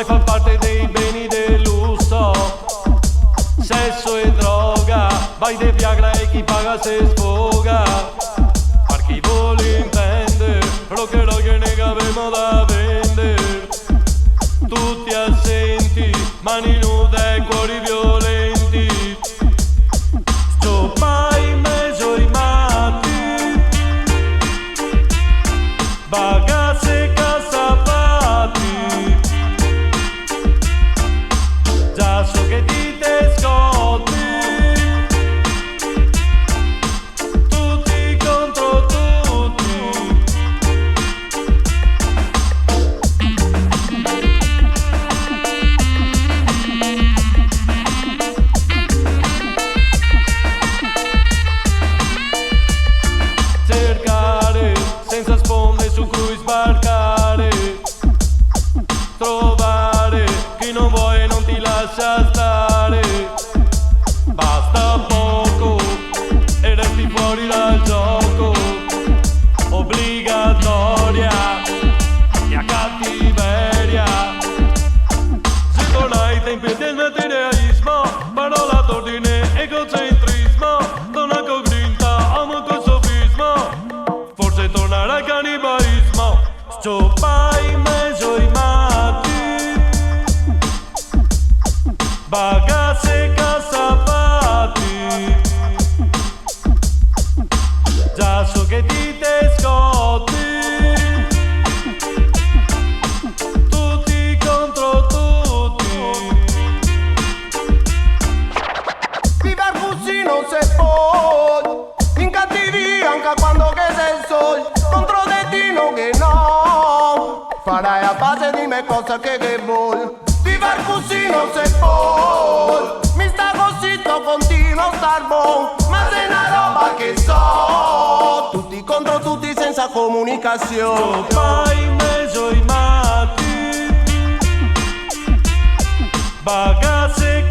ormai fa parte dei beni del lusso. Sesso e droga, vai de Viagra e chi paga se sfoga. Per chi vuole intendere, rock and roll che ne avemo da vendere. Tutti assenti, mani nude e cuori violenti. Sto mai meso i matti, bagazze casapati. Già so che ti te scotti, tutti contro tutti. Cercare senza sponde su cui sbarcare, trovare chi non vuoi e non ti lascia stare. Basta poco e resti fuori dal gioco, obbligatoria e a cattiveria. Si torna ai tempi del materialismo, parola d'ordine, egocentrismo, torna con grinta, amo con sofismo, forse tornerà al cannibalismo. Sto mai meso i matti, bagazze casapati. Già so che ti te scotti, tutti contro tutti. Viver così non si può, in cattivia anche quando che sei il sol. Contro destino che no, farai a base di me cosa che vuoi. Viver così non si può, mi sta così, to continuo a star buon. Ma sei una roba che so, tutti contro tutti senza comunicazione. Mai meso i matti, bagazze